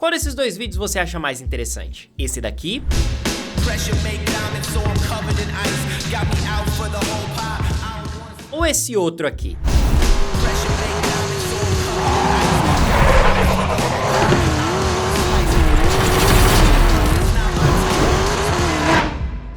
Qual desses dois vídeos você acha mais interessante? Esse daqui? Ou esse outro aqui?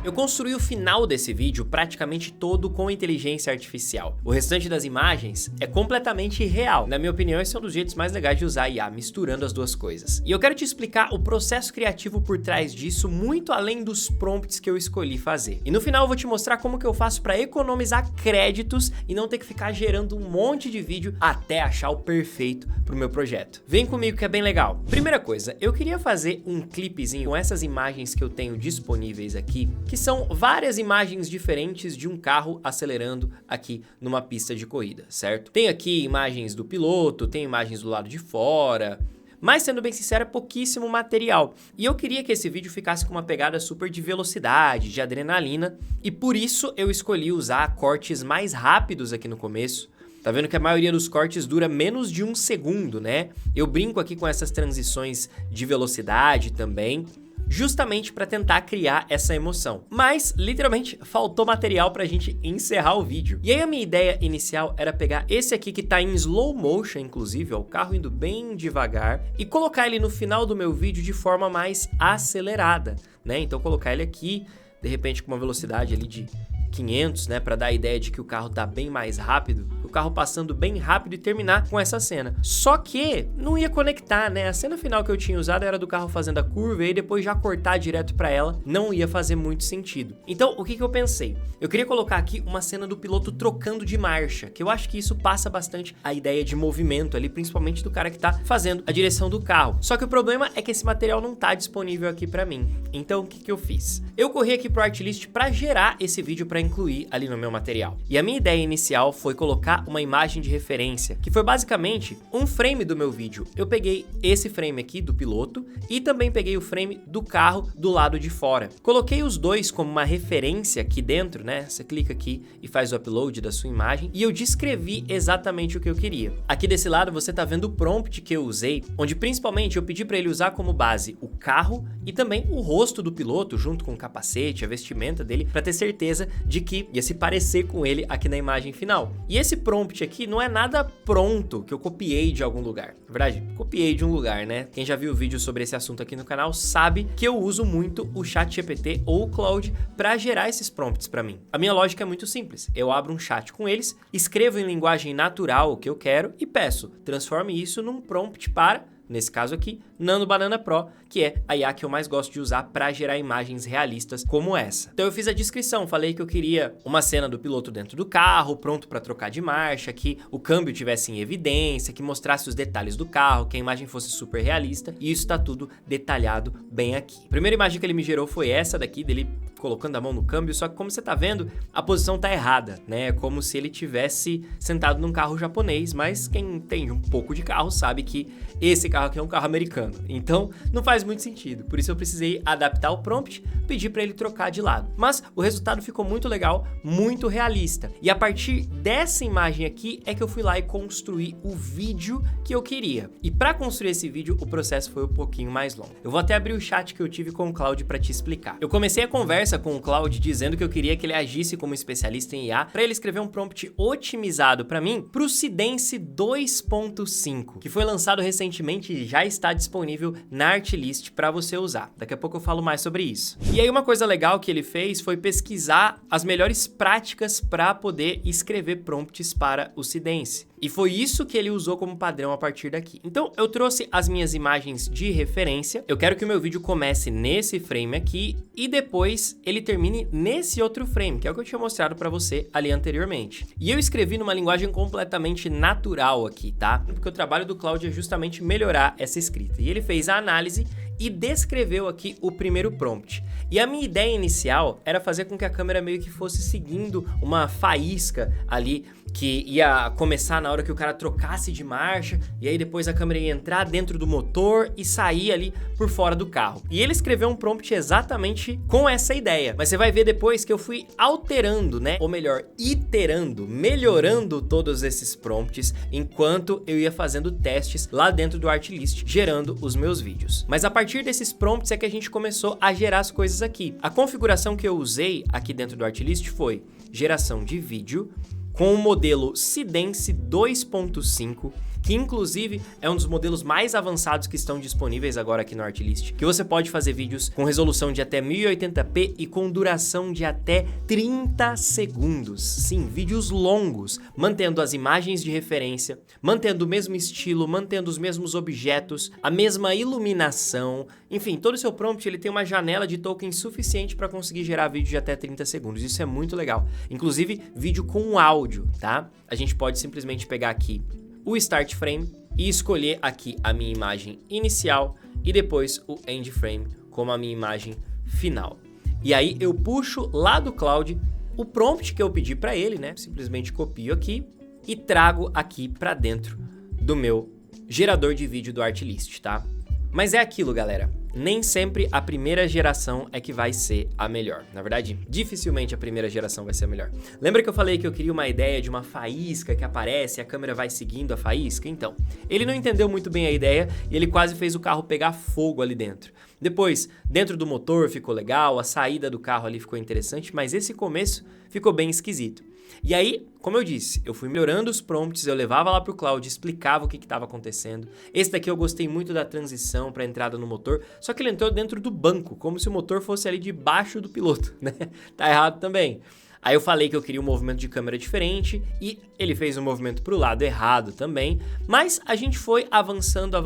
Eu construí o final desse vídeo praticamente todo com inteligência artificial. O restante das imagens é completamente real. Na minha opinião, esse é um dos jeitos mais legais de usar a IA, misturando as duas coisas. E eu quero te explicar o processo criativo por trás disso, muito além dos prompts que eu escolhi fazer. E no final eu vou te mostrar como que eu faço para economizar créditos e não ter que ficar gerando um monte de vídeo até achar o perfeito pro meu projeto. Vem comigo que é bem legal. Primeira coisa, eu queria fazer um clipezinho com essas imagens que eu tenho disponíveis aqui, que são várias imagens diferentes de um carro acelerando aqui numa pista de corrida, certo? Tem aqui imagens do piloto, tem imagens do lado de fora, mas sendo bem sincero, é pouquíssimo material. E eu queria que esse vídeo ficasse com uma pegada super de velocidade, de adrenalina, e por isso eu escolhi usar cortes mais rápidos aqui no começo. Tá vendo que a maioria dos cortes dura menos de 1 segundo, né? Eu brinco aqui com essas transições de velocidade também, justamente para tentar criar essa emoção. Mas, literalmente, faltou material pra gente encerrar o vídeo. E aí a minha ideia inicial era pegar esse aqui que tá em slow motion, inclusive, ó, o carro indo bem devagar, e colocar ele no final do meu vídeo de forma mais acelerada, né? Então colocar ele aqui, de repente com uma velocidade ali de 500, né, para dar a ideia de que o carro tá bem mais rápido, o carro passando bem rápido e terminar com essa cena. Só que não ia conectar, né? A cena final que eu tinha usado era do carro fazendo a curva e aí depois já cortar direto para ela, não ia fazer muito sentido. Então, o que eu pensei? Eu queria colocar aqui uma cena do piloto trocando de marcha, que eu acho que isso passa bastante a ideia de movimento ali, principalmente do cara que tá fazendo a direção do carro. Só que o problema é que esse material não tá disponível aqui para mim. Então, o que eu fiz? Eu corri aqui pro Artlist para gerar esse vídeo para incluir ali no meu material. E a minha ideia inicial foi colocar uma imagem de referência, que foi basicamente um frame do meu vídeo. Eu peguei esse frame aqui do piloto e também peguei o frame do carro do lado de fora. Coloquei os dois como uma referência aqui dentro, né? Você clica aqui e faz o upload da sua imagem e eu descrevi exatamente o que eu queria. Aqui desse lado você tá vendo o prompt que eu usei, onde principalmente eu pedi para ele usar como base o carro e também o rosto do piloto junto com o capacete, a vestimenta dele, para ter certeza de que ia se parecer com ele aqui na imagem final. E esse prompt aqui não é nada pronto que eu copiei de algum lugar. Na verdade, copiei de um lugar, né? Quem já viu vídeo sobre esse assunto aqui no canal sabe que eu uso muito o ChatGPT ou o Claude para gerar esses prompts para mim. A minha lógica é muito simples. Eu abro um chat com eles, escrevo em linguagem natural o que eu quero e peço, transforme isso num prompt para, nesse caso aqui, Nano Banana Pro, que é a IA que eu mais gosto de usar para gerar imagens realistas como essa. Então eu fiz a descrição, falei que eu queria uma cena do piloto dentro do carro, pronto para trocar de marcha, que o câmbio tivesse em evidência, que mostrasse os detalhes do carro, que a imagem fosse super realista, e isso tá tudo detalhado bem aqui. A primeira imagem que ele me gerou foi essa daqui, dele colocando a mão no câmbio, só que como você tá vendo, a posição tá errada, né? É como se ele tivesse sentado num carro japonês, mas quem entende um pouco de carro sabe que esse carro aqui é um carro americano. Então, não faz muito sentido. Por isso eu precisei adaptar o prompt, pedir para ele trocar de lado. Mas o resultado ficou muito legal, muito realista. E a partir dessa imagem aqui é que eu fui lá e construí o vídeo que eu queria. E para construir esse vídeo, o processo foi um pouquinho mais longo. Eu vou até abrir o chat que eu tive com o Claude para te explicar. Eu comecei a conversa com o Claude dizendo que eu queria que ele agisse como especialista em IA para ele escrever um prompt otimizado para mim pro Sidence 2.5, que foi lançado recentemente e já está disponível na Artlist para você usar. Daqui a pouco eu falo mais sobre isso. E aí uma coisa legal que ele fez foi pesquisar as melhores práticas para poder escrever prompts para o Sidence. E foi isso que ele usou como padrão a partir daqui. Então eu trouxe as minhas imagens de referência. Eu quero que o meu vídeo comece nesse frame aqui e depois ele termine nesse outro frame, que é o que eu tinha mostrado para você ali anteriormente. E eu escrevi numa linguagem completamente natural aqui, tá? Porque o trabalho do Claude é justamente melhorar essa escrita. E ele fez a análise e descreveu aqui o primeiro prompt. E a minha ideia inicial era fazer com que a câmera meio que fosse seguindo uma faísca ali que ia começar na hora que o cara trocasse de marcha, e aí depois a câmera ia entrar dentro do motor e sair ali por fora do carro. E ele escreveu um prompt exatamente com essa ideia, mas você vai ver depois que eu fui alterando, né? Ou melhor, iterando, melhorando todos esses prompts enquanto eu ia fazendo testes lá dentro do Artlist, gerando os meus vídeos. Mas a partir desses prompts é que a gente começou a gerar as coisas aqui. A configuração que eu usei aqui dentro do Artlist foi geração de vídeo com o modelo Sidence 2.5, que inclusive é um dos modelos mais avançados que estão disponíveis agora aqui no Artlist, que você pode fazer vídeos com resolução de até 1080p e com duração de até 30 segundos. Sim, vídeos longos, mantendo as imagens de referência, mantendo o mesmo estilo, mantendo os mesmos objetos, a mesma iluminação, enfim, todo o seu prompt ele tem uma janela de token suficiente para conseguir gerar vídeo de até 30 segundos. Isso é muito legal. Inclusive, vídeo com áudio, tá? A gente pode simplesmente pegar aqui o Start Frame e escolher aqui a minha imagem inicial e depois o End Frame como a minha imagem final. E aí eu puxo lá do Cloud o prompt que eu pedi para ele, né? Simplesmente copio aqui e trago aqui para dentro do meu gerador de vídeo do Artlist, tá? Mas é aquilo, galera. Nem sempre a primeira geração é que vai ser a melhor. Na verdade, dificilmente a primeira geração vai ser a melhor. Lembra que eu falei que eu queria uma ideia de uma faísca que aparece e a câmera vai seguindo a faísca? Então, ele não entendeu muito bem a ideia e ele quase fez o carro pegar fogo ali dentro. Depois, dentro do motor ficou legal, a saída do carro ali ficou interessante, mas esse começo ficou bem esquisito. E aí, como eu disse, eu fui melhorando os prompts, eu levava lá pro Cloud, explicava o que estava acontecendo. Esse daqui eu gostei muito da transição para entrada no motor, só que ele entrou dentro do banco, como se o motor fosse ali debaixo do piloto, né? Tá errado também. Aí eu falei que eu queria um movimento de câmera diferente e ele fez um movimento pro lado errado também, mas a gente foi avançando,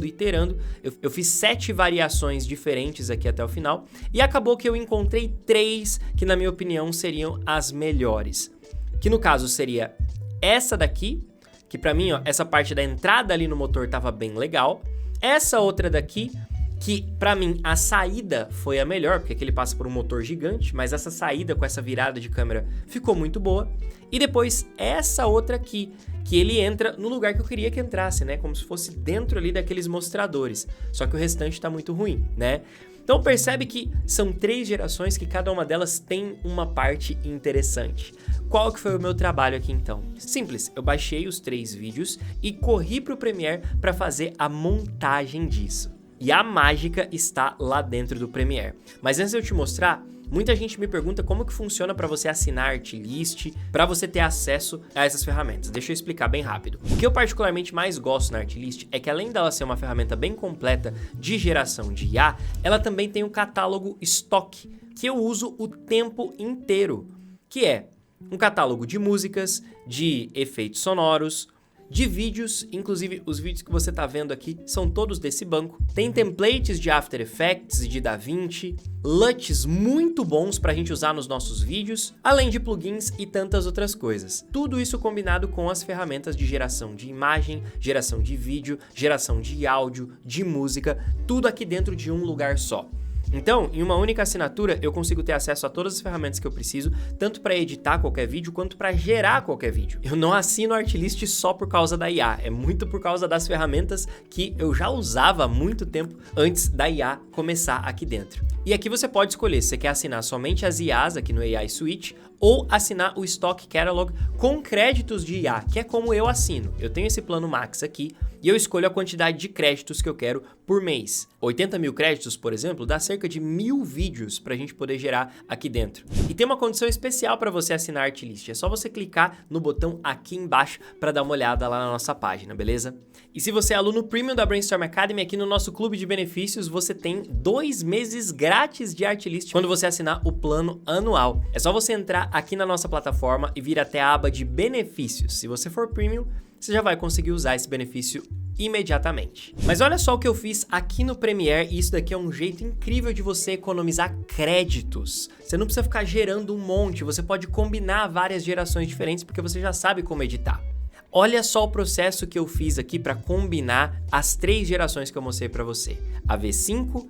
iterando. Eu fiz 7 variações diferentes aqui até o final e acabou que eu encontrei 3 que na minha opinião seriam as melhores. Que no caso seria essa daqui, que pra mim, ó, essa parte da entrada ali no motor tava bem legal. Essa outra daqui, que pra mim a saída foi a melhor, porque aqui ele passa por um motor gigante, mas essa saída com essa virada de câmera ficou muito boa. E depois essa outra aqui, que ele entra no lugar que eu queria que entrasse, né? Como se fosse dentro ali daqueles mostradores. Só que o restante tá muito ruim, né? Então percebe que são 3 gerações que cada uma delas tem uma parte interessante. Qual que foi o meu trabalho aqui então? Simples, eu baixei os 3 vídeos e corri para o Premiere para fazer a montagem disso. E a mágica está lá dentro do Premiere. Mas antes de eu te mostrar, muita gente me pergunta como que funciona para você assinar Artlist, para você ter acesso a essas ferramentas. Deixa eu explicar bem rápido. O que eu particularmente mais gosto na Artlist é que além dela ser uma ferramenta bem completa de geração de IA, ela também tem um catálogo estoque que eu uso o tempo inteiro, que é um catálogo de músicas, de efeitos sonoros, de vídeos, inclusive os vídeos que você está vendo aqui são todos desse banco. Tem templates de After Effects e de DaVinci, LUTs muito bons para a gente usar nos nossos vídeos, além de plugins e tantas outras coisas. Tudo isso combinado com as ferramentas de geração de imagem, geração de vídeo, geração de áudio, de música, tudo aqui dentro de um lugar só. Então, em uma única assinatura, eu consigo ter acesso a todas as ferramentas que eu preciso, tanto para editar qualquer vídeo, quanto para gerar qualquer vídeo. Eu não assino Artlist só por causa da IA, é muito por causa das ferramentas que eu já usava há muito tempo antes da IA começar aqui dentro. E aqui você pode escolher se você quer assinar somente as IAs aqui no AI Suite, ou assinar o Stock Catalog com créditos de IA, que é como eu assino. Eu tenho esse plano Max aqui, e eu escolho a quantidade de créditos que eu quero por mês. 80 mil créditos, por exemplo, dá cerca de 1000 vídeos para a gente poder gerar aqui dentro. E tem uma condição especial para você assinar Artlist, é só você clicar no botão aqui embaixo para dar uma olhada lá na nossa página, beleza? E se você é aluno Premium da Brainstorm Academy, aqui no nosso clube de benefícios, você tem 2 meses grátis de Artlist quando você assinar o plano anual. É só você entrar aqui na nossa plataforma e vir até a aba de benefícios. Se você for Premium, você já vai conseguir usar esse benefício imediatamente. Mas olha só o que eu fiz aqui no Premiere, e isso daqui é um jeito incrível de você economizar créditos. Você não precisa ficar gerando um monte, você pode combinar várias gerações diferentes porque você já sabe como editar. Olha só o processo que eu fiz aqui para combinar as 3 gerações que eu mostrei para você. A V5,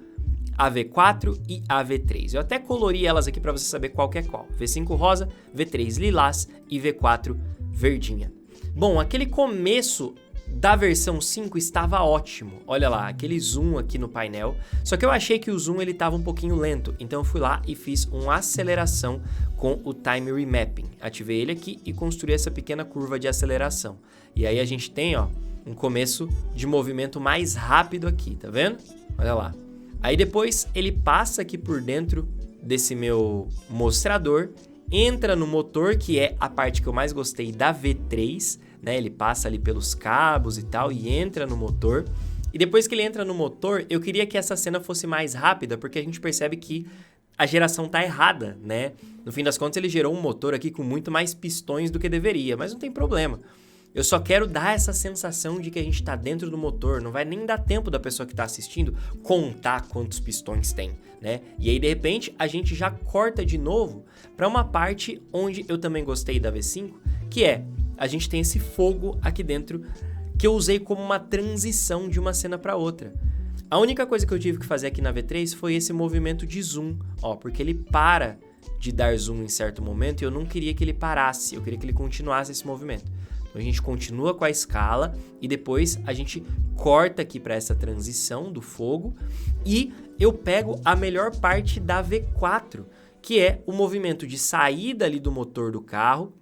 a V4 e a V3. Eu até colori elas aqui para você saber qual que é qual. V5 rosa, V3 lilás e V4 verdinha. Bom, aquele começo da versão 5 estava ótimo. Olha lá, aquele zoom aqui no painel. Só que eu achei que o zoom ele estava um pouquinho lento, então eu fui lá e fiz uma aceleração com o Time Remapping. Ativei ele aqui e construí essa pequena curva de aceleração. E aí a gente tem, ó, um começo de movimento mais rápido aqui, tá vendo? Olha lá. Aí depois ele passa aqui por dentro desse meu mostrador, entra no motor, que é a parte que eu mais gostei da V3, né? Ele passa ali pelos cabos e tal e entra no motor. E depois que ele entra no motor, eu queria que essa cena fosse mais rápida, porque a gente percebe que a geração tá errada, né? No fim das contas, ele gerou um motor aqui com muito mais pistões do que deveria, mas não tem problema. Eu só quero dar essa sensação de que a gente tá dentro do motor, não vai nem dar tempo da pessoa que tá assistindo contar quantos pistões tem, né? E aí, de repente, a gente já corta de novo para uma parte onde eu também gostei da V5, que é, a gente tem esse fogo aqui dentro que eu usei como uma transição de uma cena para outra. A única coisa que eu tive que fazer aqui na V3 foi esse movimento de zoom, ó, porque ele para de dar zoom em certo momento e eu não queria que ele parasse, eu queria que ele continuasse esse movimento. Então a gente continua com a escala e depois a gente corta aqui para essa transição do fogo e eu pego a melhor parte da V4, que é o movimento de saída ali do motor do carro,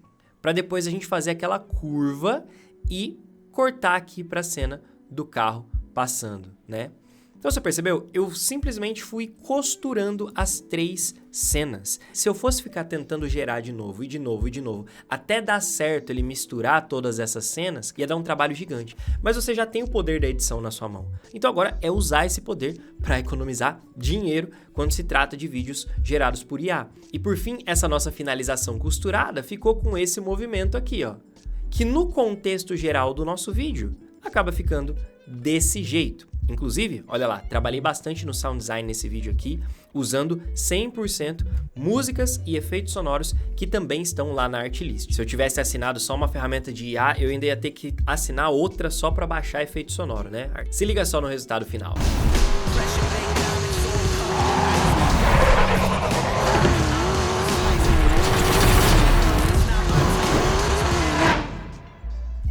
para depois a gente fazer aquela curva e cortar aqui para a cena do carro passando, né? Então você percebeu? Eu simplesmente fui costurando as 3 cenas. Se eu fosse ficar tentando gerar de novo, e de novo, e de novo, até dar certo ele misturar todas essas cenas, ia dar um trabalho gigante. Mas você já tem o poder da edição na sua mão. Então agora é usar esse poder para economizar dinheiro quando se trata de vídeos gerados por IA. E por fim, essa nossa finalização costurada ficou com esse movimento aqui, ó, que no contexto geral do nosso vídeo acaba ficando desse jeito. Inclusive, olha lá, trabalhei bastante no sound design nesse vídeo aqui, usando 100% músicas e efeitos sonoros que também estão lá na Artlist. Se eu tivesse assinado só uma ferramenta de IA, eu ainda ia ter que assinar outra só para baixar efeito sonoro, né? Se liga só no resultado final.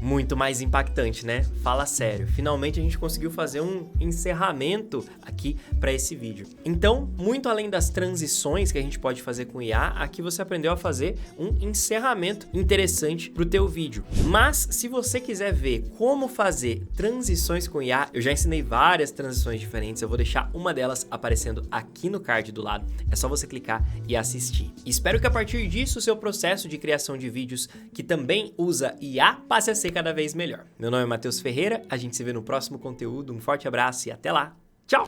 Muito mais impactante, né? Fala sério. Finalmente a gente conseguiu fazer um encerramento aqui para esse vídeo. Então, muito além das transições que a gente pode fazer com IA, aqui você aprendeu a fazer um encerramento interessante para o teu vídeo. Mas, se você quiser ver como fazer transições com IA, eu já ensinei várias transições diferentes, eu vou deixar uma delas aparecendo aqui no card do lado. É só você clicar e assistir. Espero que a partir disso o seu processo de criação de vídeos que também usa IA passe a ser cada vez melhor. Meu nome é Matheus Ferreira, a gente se vê no próximo conteúdo, um forte abraço e até lá, tchau!